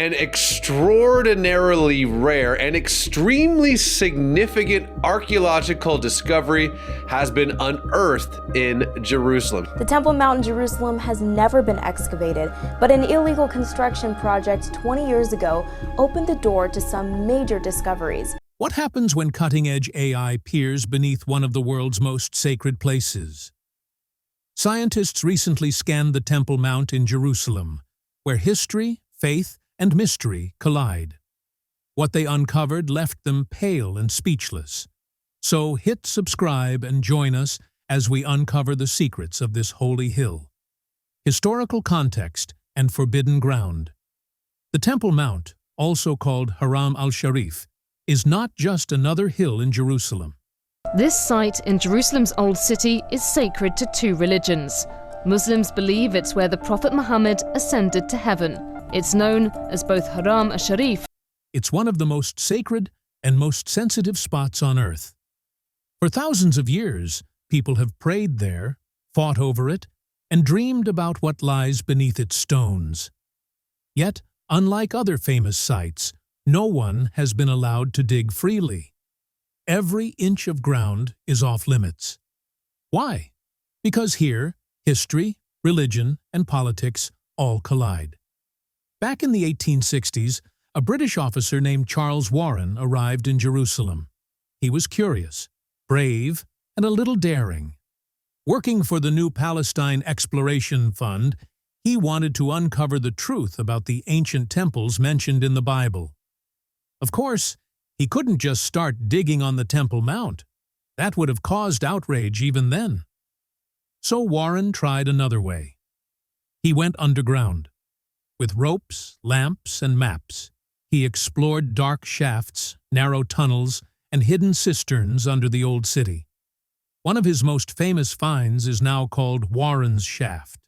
An extraordinarily rare and extremely significant archaeological discovery has been unearthed in Jerusalem. The Temple Mount in Jerusalem has never been excavated, but an illegal construction project 20 years ago opened the door to some major discoveries. What happens when cutting-edge AI peers beneath one of the world's most sacred places? Scientists recently scanned the Temple Mount in Jerusalem, where history, faith, and mystery collide. What they uncovered left them pale and speechless. So hit subscribe and join us as we uncover the secrets of this holy hill. Historical context and forbidden ground. The Temple Mount, also called Haram al-Sharif, is not just another hill in Jerusalem. This site in Jerusalem's Old City is sacred to two religions. Muslims believe it's where the Prophet Muhammad ascended to heaven. It's known as both Haram al-Sharif. It's one of the most sacred and most sensitive spots on earth. For thousands of years, people have prayed there, fought over it, and dreamed about what lies beneath its stones. Yet, unlike other famous sites, no one has been allowed to dig freely. Every inch of ground is off limits. Why? Because here, history, religion, and politics all collide. Back in the 1860s, a British officer named Charles Warren arrived in Jerusalem. He was curious, brave, and a little daring. Working for the New Palestine Exploration Fund, he wanted to uncover the truth about the ancient temples mentioned in the Bible. Of course, he couldn't just start digging on the Temple Mount. That would have caused outrage even then. So Warren tried another way. He went underground. With ropes, lamps, and maps, he explored dark shafts, narrow tunnels, and hidden cisterns under the old city. One of his most famous finds is now called Warren's Shaft.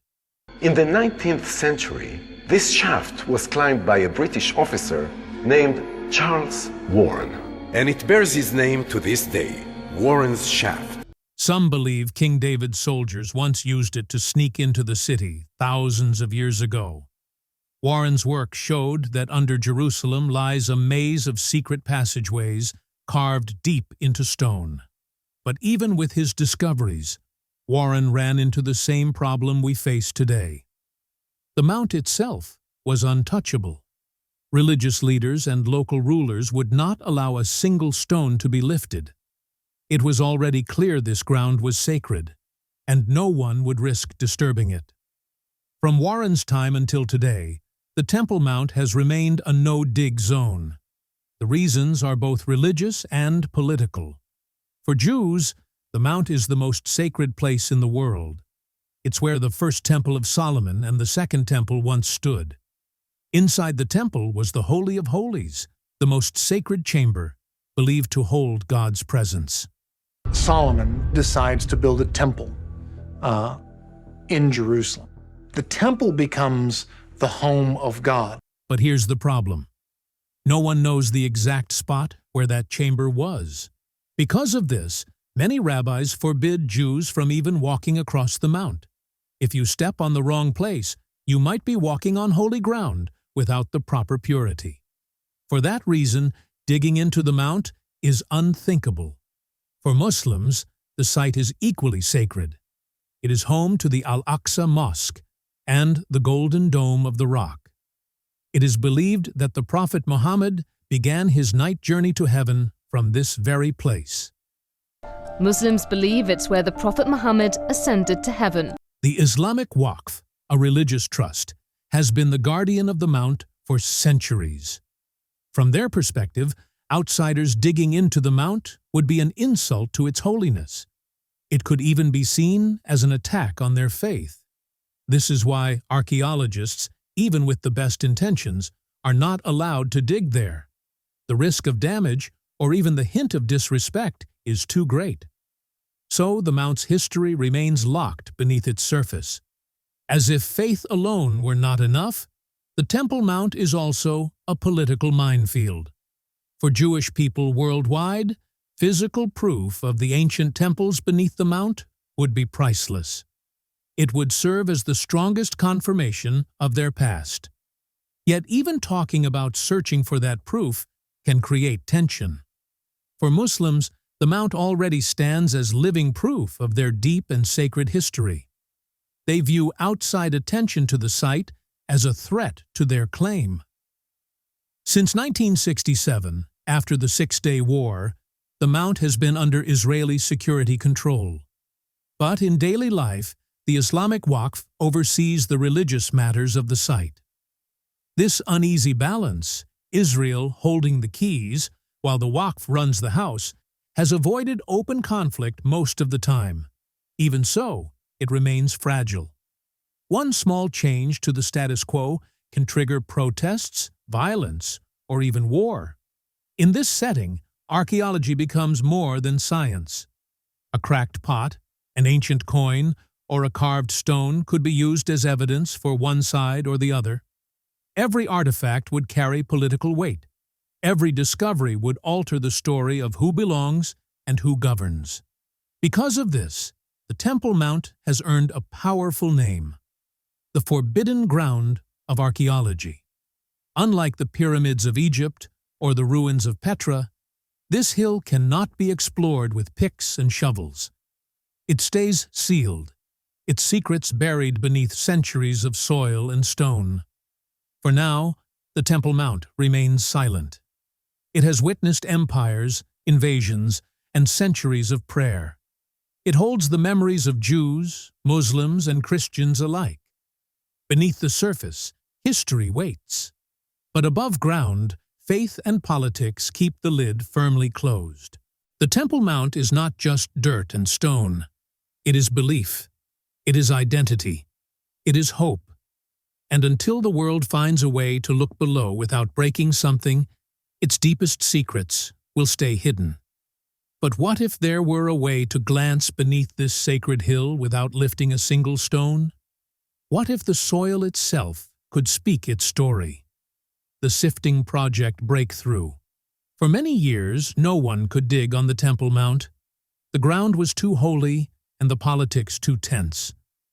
In the 19th century, this shaft was climbed by a British officer named Charles Warren, and it bears his name to this day, Warren's Shaft. Some believe King David's soldiers once used it to sneak into the city thousands of years ago. Warren's work showed that under Jerusalem lies a maze of secret passageways carved deep into stone. But even with his discoveries, Warren ran into the same problem we face today. The mount itself was untouchable. Religious leaders and local rulers would not allow a single stone to be lifted. It was already clear this ground was sacred, and no one would risk disturbing it. From Warren's time until today, the Temple Mount has remained a no-dig zone. The reasons are both religious and political. For Jews, the Mount is the most sacred place in the world. It's where the first Temple of Solomon and the second Temple once stood. Inside the temple was the Holy of Holies, the most sacred chamber, believed to hold God's presence. Solomon decides to build a temple in Jerusalem. The temple becomes the home of God. But here's the problem. No one knows the exact spot where that chamber was. Because of this, many rabbis forbid Jews from even walking across the mount. If you step on the wrong place, you might be walking on holy ground without the proper purity. For that reason, digging into the mount is unthinkable. For Muslims, the site is equally sacred. It is home to the Al-Aqsa Mosque and the Golden Dome of the Rock. It is believed that the Prophet Muhammad began his night journey to heaven from this very place. Muslims believe it's where the Prophet Muhammad ascended to heaven. The Islamic Waqf, a religious trust, has been the guardian of the mount for centuries. From their perspective, outsiders digging into the mount would be an insult to its holiness. It could even be seen as an attack on their faith. This is why archaeologists, even with the best intentions, are not allowed to dig there. The risk of damage, or even the hint of disrespect, is too great. So the mount's history remains locked beneath its surface. As if faith alone were not enough, the Temple Mount is also a political minefield. For Jewish people worldwide, physical proof of the ancient temples beneath the mount would be priceless. It would serve as the strongest confirmation of their past. Yet even talking about searching for that proof can create tension. For Muslims, the Mount already stands as living proof of their deep and sacred history. They view outside attention to the site as a threat to their claim. Since 1967, after the Six-Day War, the Mount has been under Israeli security control. But in daily life, the Islamic Waqf oversees the religious matters of the site. This uneasy balance, Israel holding the keys while the Waqf runs the house, has avoided open conflict most of the time. Even so, it remains fragile. One small change to the status quo can trigger protests, violence, or even war. In this setting, archaeology becomes more than science. A cracked pot, an ancient coin, or a carved stone could be used as evidence for one side or the other. Every artifact would carry political weight. Every discovery would alter the story of who belongs and who governs. Because of this, the Temple Mount has earned a powerful name: the forbidden ground of archaeology. Unlike the pyramids of Egypt or the ruins of Petra, this hill cannot be explored with picks and shovels. It stays sealed, its secrets buried beneath centuries of soil and stone. For now, the Temple Mount remains silent. It has witnessed empires, invasions, and centuries of prayer. It holds the memories of Jews, Muslims, and Christians alike. Beneath the surface, history waits. But above ground, faith and politics keep the lid firmly closed. The Temple Mount is not just dirt and stone. It is belief. It is identity. It is hope. And until the world finds a way to look below without breaking something, its deepest secrets will stay hidden. But what if there were a way to glance beneath this sacred hill without lifting a single stone? What if the soil itself could speak its story? The Sifting Project breakthrough. For many years, no one could dig on the Temple Mount. The ground was too holy and the politics too tense.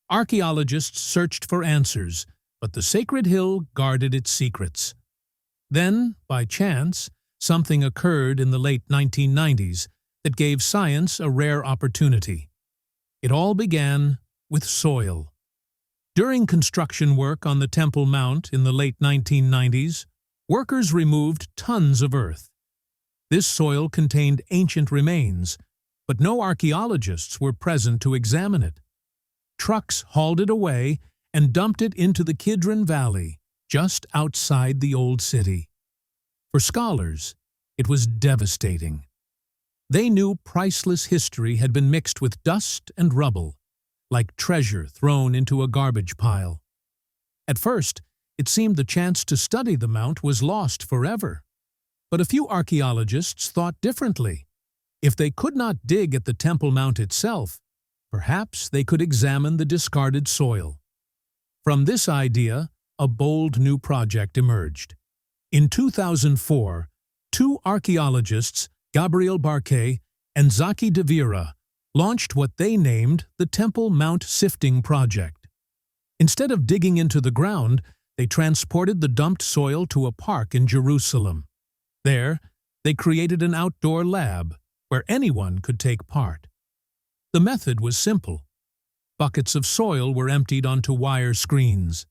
Archaeologists searched for answers, but the sacred hill guarded its secrets. Then, by chance, something occurred in the late 1990s that gave science a rare opportunity. It all began with soil. During construction work on the Temple Mount in the late 1990s, workers removed tons of earth. This soil contained ancient remains, but no archaeologists were present to examine it. Trucks hauled it away and dumped it into the Kidron Valley, just outside the old city. For scholars, it was devastating. They knew priceless history had been mixed with dust and rubble, like treasure thrown into a garbage pile. At first, it seemed the chance to study the Mount was lost forever. But a few archaeologists thought differently. If they could not dig at the Temple Mount itself, perhaps they could examine the discarded soil. From this idea, a bold new project emerged. In 2004, two archaeologists, Gabriel Barquet and Zaki Devira, launched what they named the Temple Mount Sifting Project. Instead of digging into the ground, they transported the dumped soil to a park in Jerusalem. There, they created an outdoor lab where anyone could take part. The method was simple. Buckets of soil were emptied onto wire screens.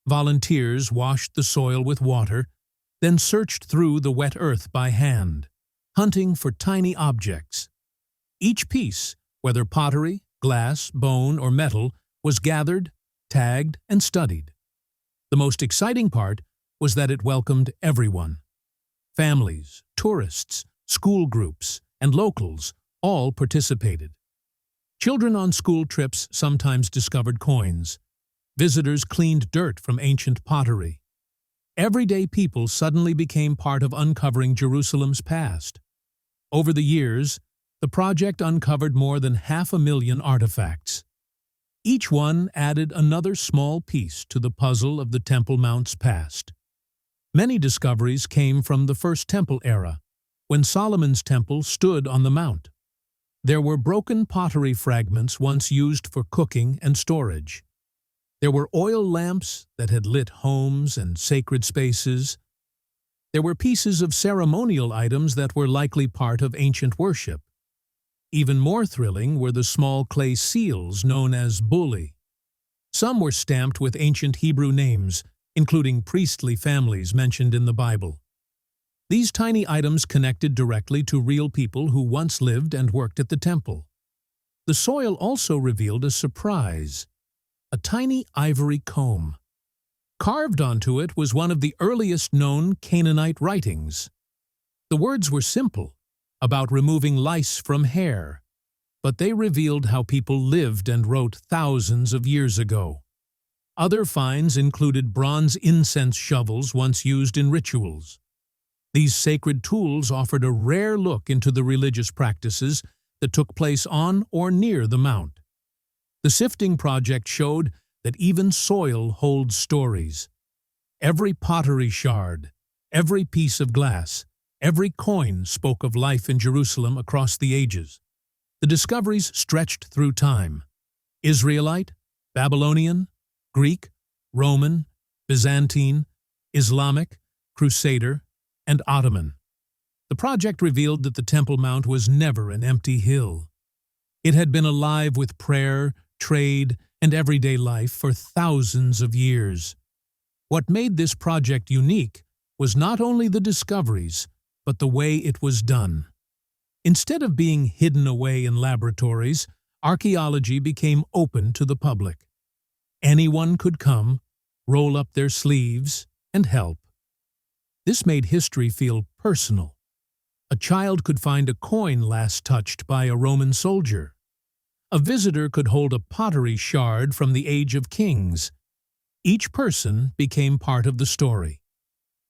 Volunteers washed the soil with water, then searched through the wet earth by hand, hunting for tiny objects. Each piece, whether pottery, glass, bone, or metal, was gathered, tagged, and studied. The most exciting part was that it welcomed everyone. Families, tourists, school groups, and locals all participated. Children on school trips sometimes discovered coins. Visitors cleaned dirt from ancient pottery. Everyday people suddenly became part of uncovering Jerusalem's past. Over the years, the project uncovered more than 500,000 artifacts. Each one added another small piece to the puzzle of the Temple Mount's past. Many discoveries came from the First Temple era, when Solomon's temple stood on the mount. There were broken pottery fragments once used for cooking and storage. There were oil lamps that had lit homes and sacred spaces. There were pieces of ceremonial items that were likely part of ancient worship. Even more thrilling were the small clay seals known as buli. Some were stamped with ancient Hebrew names, including priestly families mentioned in the Bible. These tiny items connected directly to real people who once lived and worked at the temple. The soil also revealed a surprise: a tiny ivory comb. Carved onto it was one of the earliest known Canaanite writings. The words were simple, about removing lice from hair, but they revealed how people lived and wrote thousands of years ago. Other finds included bronze incense shovels once used in rituals. These sacred tools offered a rare look into the religious practices that took place on or near the mount. The sifting project showed that even soil holds stories. Every pottery shard, every piece of glass, every coin spoke of life in Jerusalem across the ages. The discoveries stretched through time: Israelite, Babylonian, Greek, Roman, Byzantine, Islamic, Crusader, and Ottoman. The project revealed that the Temple Mount was never an empty hill. It had been alive with prayer, trade, and everyday life for thousands of years. What made this project unique was not only the discoveries, but the way it was done. Instead of being hidden away in laboratories, archaeology became open to the public. Anyone could come, roll up their sleeves, and help. This made history feel personal. A child could find a coin last touched by a Roman soldier. A visitor could hold a pottery shard from the Age of Kings. Each person became part of the story.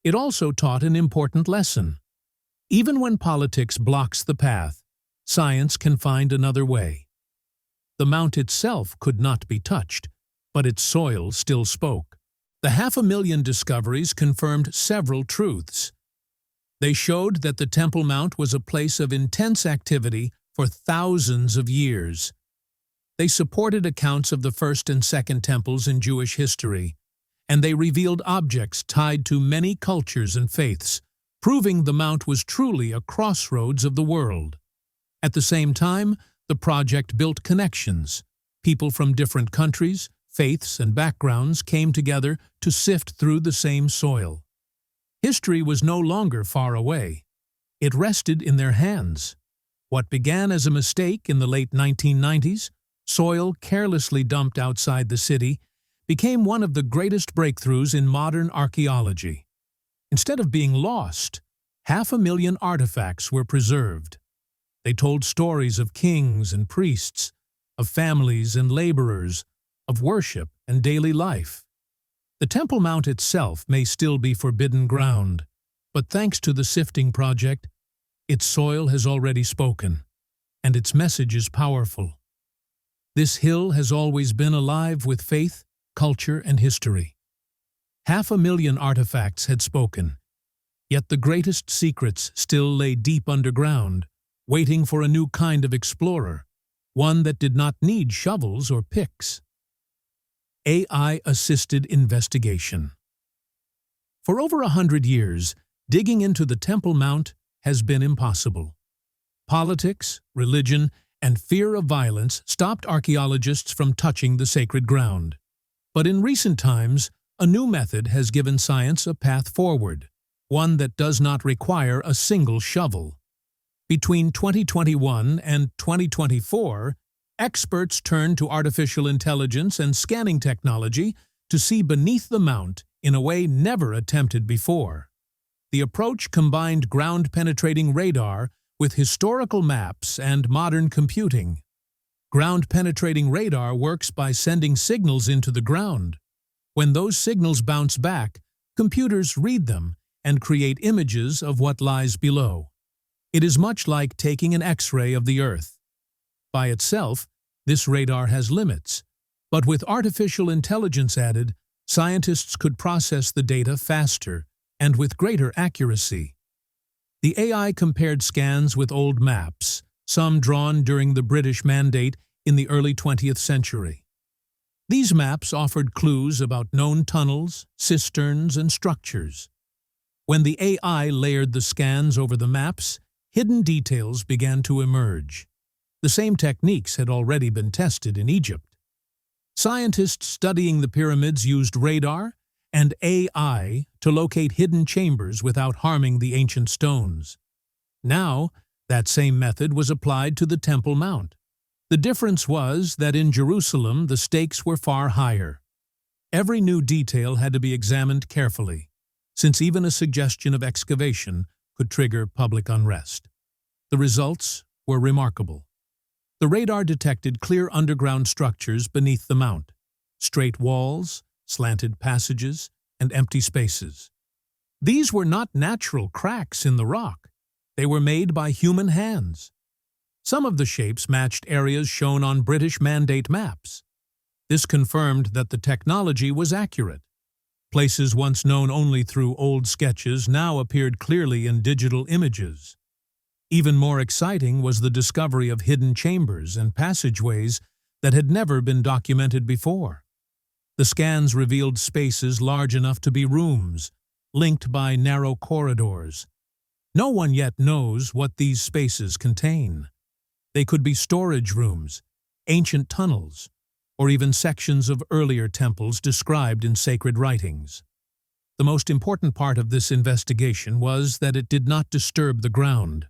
It also taught an important lesson. Even when politics blocks the path, science can find another way. The mount itself could not be touched, but its soil still spoke. The 500,000 discoveries confirmed several truths. They showed that the Temple Mount was a place of intense activity for thousands of years. They supported accounts of the first and second temples in Jewish history, and they revealed objects tied to many cultures and faiths, proving the Mount was truly a crossroads of the world. At the same time, the project built connections. People from different countries, faiths, and backgrounds came together to sift through the same soil. History was no longer far away. It rested in their hands. What began as a mistake in the late 1990s, soil carelessly dumped outside the city, became one of the greatest breakthroughs in modern archaeology. Instead of being lost, 500,000 artifacts were preserved. They told stories of kings and priests, of families and laborers, of worship and daily life. The Temple Mount itself may still be forbidden ground, but thanks to the sifting project, its soil has already spoken, and its message is powerful. This hill has always been alive with faith, culture, and history. 500,000 artifacts had spoken, yet the greatest secrets still lay deep underground, waiting for a new kind of explorer, one that did not need shovels or picks. AI-assisted investigation. For over 100 years, digging into the Temple Mount has been impossible. Politics, religion, and fear of violence stopped archaeologists from touching the sacred ground. But in recent times, a new method has given science a path forward, one that does not require a single shovel. Between 2021 and 2024, experts turned to artificial intelligence and scanning technology to see beneath the mount in a way never attempted before. The approach combined ground-penetrating radar with historical maps and modern computing. Ground-penetrating radar works by sending signals into the ground. When those signals bounce back, computers read them and create images of what lies below. It is much like taking an X-ray of the Earth. By itself, this radar has limits, but with artificial intelligence added, scientists could process the data faster and with greater accuracy. The AI compared scans with old maps, some drawn during the British Mandate in the early 20th century. These maps offered clues about known tunnels, cisterns, and structures. When the AI layered the scans over the maps, hidden details began to emerge. The same techniques had already been tested in Egypt. Scientists studying the pyramids used radar and AI to locate hidden chambers without harming the ancient stones. Now, that same method was applied to the Temple Mount. The difference was that in Jerusalem the stakes were far higher. Every new detail had to be examined carefully, since even a suggestion of excavation could trigger public unrest. The results were remarkable. The radar detected clear underground structures beneath the mount, straight walls, slanted passages, and empty spaces. These were not natural cracks in the rock. They were made by human hands. Some of the shapes matched areas shown on British Mandate maps. This confirmed that the technology was accurate. Places once known only through old sketches now appeared clearly in digital images. Even more exciting was the discovery of hidden chambers and passageways that had never been documented before. The scans revealed spaces large enough to be rooms, linked by narrow corridors. No one yet knows what these spaces contain. They could be storage rooms, ancient tunnels, or even sections of earlier temples described in sacred writings. The most important part of this investigation was that it did not disturb the ground.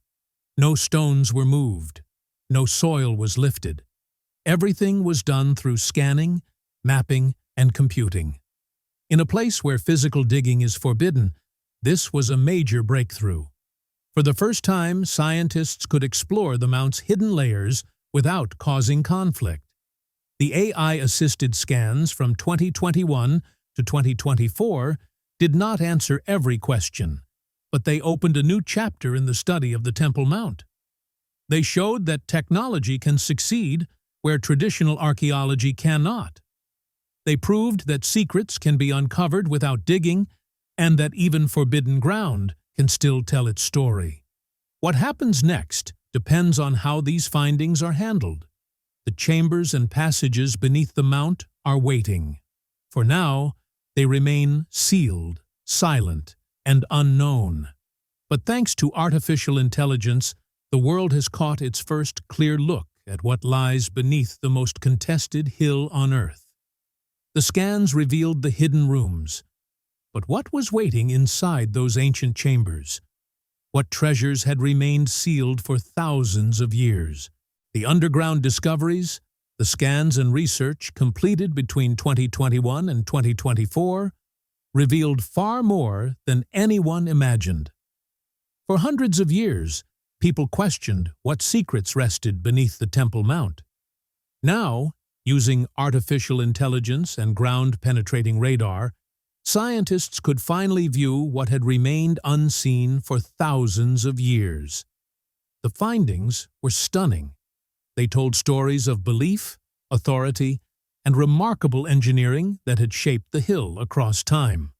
No stones were moved. No soil was lifted. Everything was done through scanning, mapping, and computing. In a place where physical digging is forbidden, this was a major breakthrough. For the first time, scientists could explore the Mount's hidden layers without causing conflict. The AI-assisted scans from 2021 to 2024 did not answer every question, but they opened a new chapter in the study of the Temple Mount. They showed that technology can succeed where traditional archaeology cannot. They proved that secrets can be uncovered without digging, and that even forbidden ground can still tell its story. What happens next depends on how these findings are handled. The chambers and passages beneath the Mount are waiting. For now, they remain sealed, silent, and unknown. But thanks to artificial intelligence, the world has caught its first clear look at what lies beneath the most contested hill on Earth. The scans revealed the hidden rooms. But what was waiting inside those ancient chambers? What treasures had remained sealed for thousands of years? The underground discoveries, the scans and research completed between 2021 and 2024, revealed far more than anyone imagined. For hundreds of years, people questioned what secrets rested beneath the Temple Mount. Now, using artificial intelligence and ground-penetrating radar, scientists could finally view what had remained unseen for thousands of years. The findings were stunning. They told stories of belief, authority, and remarkable engineering that had shaped the hill across time.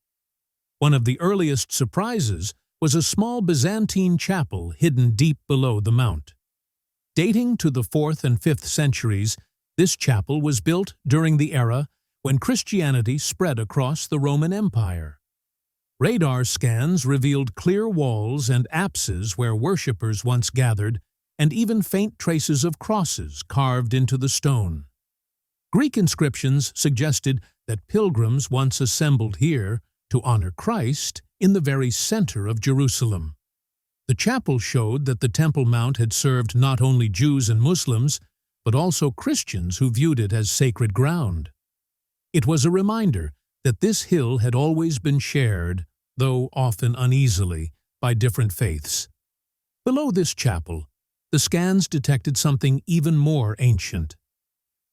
One of the earliest surprises was a small Byzantine chapel hidden deep below the mount. Dating to the 4th and 5th centuries, this chapel was built during the era when Christianity spread across the Roman Empire. Radar scans revealed clear walls and apses where worshippers once gathered, and even faint traces of crosses carved into the stone. Greek inscriptions suggested that pilgrims once assembled here to honor Christ in the very center of Jerusalem. The chapel showed that the Temple Mount had served not only Jews and Muslims, but also Christians who viewed it as sacred ground. It was a reminder that this hill had always been shared, though often uneasily, by different faiths. Below this chapel, the scans detected something even more ancient.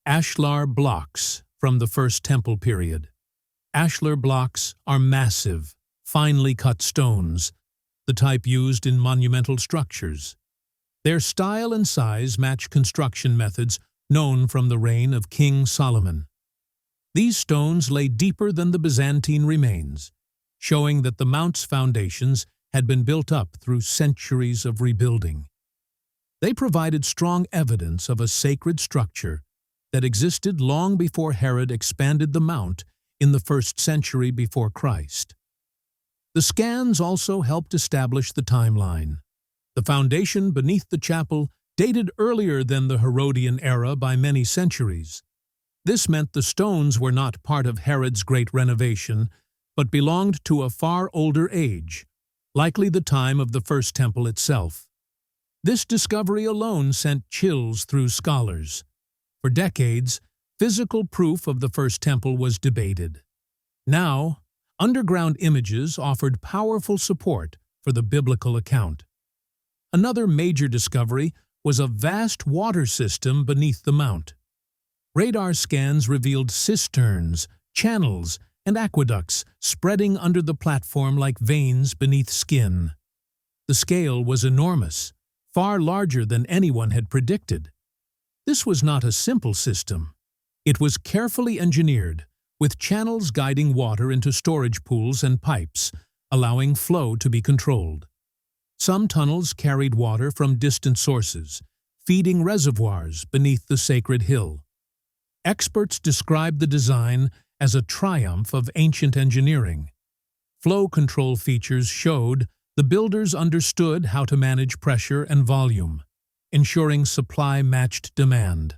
Ashlar blocks from the First Temple period. Ashlar blocks are massive, finely cut stones, the type used in monumental structures. Their style and size match construction methods known from the reign of King Solomon. These stones lay deeper than the Byzantine remains, showing that the Mount's foundations had been built up through centuries of rebuilding. They provided strong evidence of a sacred structure that existed long before Herod expanded the Mount in the 1st century before Christ. The scans also helped establish the timeline. The foundation beneath the chapel dated earlier than the Herodian era by many centuries. This meant the stones were not part of Herod's great renovation, but belonged to a far older age, likely the time of the First Temple itself. This discovery alone sent chills through scholars. For decades, physical proof of the First Temple was debated. Now, underground images offered powerful support for the biblical account. Another major discovery was a vast water system beneath the mount. Radar scans revealed cisterns, channels, and aqueducts spreading under the platform like veins beneath skin. The scale was enormous, far larger than anyone had predicted. This was not a simple system. It was carefully engineered, with channels guiding water into storage pools and pipes, allowing flow to be controlled. Some tunnels carried water from distant sources, feeding reservoirs beneath the sacred hill. Experts described the design as a triumph of ancient engineering. Flow control features showed the builders understood how to manage pressure and volume, ensuring supply matched demand.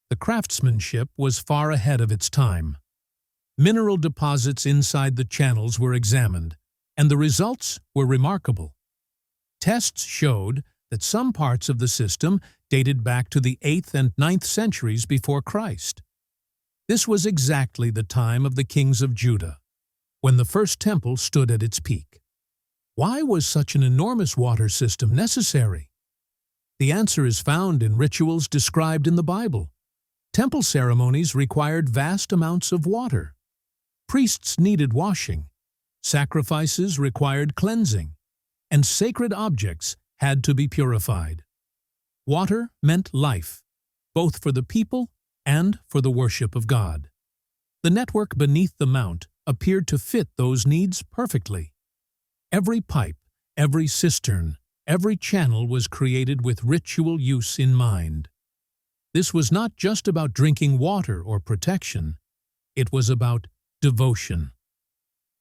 The craftsmanship was far ahead of its time. Mineral deposits inside the channels were examined, and the results were remarkable. Tests showed that some parts of the system dated back to the 8th and 9th centuries before Christ. This was exactly the time of the kings of Judah, when the First Temple stood at its peak. Why was such an enormous water system necessary? The answer is found in rituals described in the Bible. Temple ceremonies required vast amounts of water. Priests needed washing, sacrifices required cleansing, and sacred objects had to be purified. Water meant life, both for the people and for the worship of God. The network beneath the mount appeared to fit those needs perfectly. Every pipe, every cistern, every channel was created with ritual use in mind. This was not just about drinking water or protection. It was about devotion.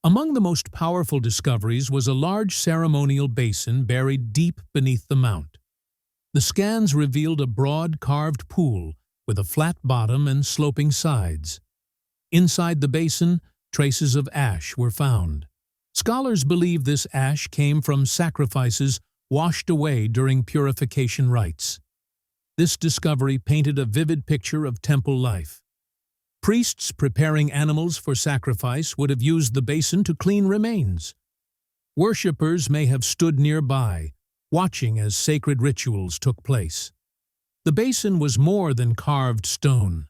Among the most powerful discoveries was a large ceremonial basin buried deep beneath the mount. The scans revealed a broad carved pool with a flat bottom and sloping sides. Inside the basin, traces of ash were found. Scholars believe this ash came from sacrifices washed away during purification rites. This discovery painted a vivid picture of temple life. Priests preparing animals for sacrifice would have used the basin to clean remains. Worshippers may have stood nearby, watching as sacred rituals took place. The basin was more than carved stone.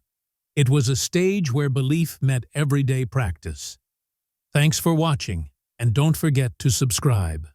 It was a stage where belief met everyday practice. Thanks for watching, and don't forget to subscribe.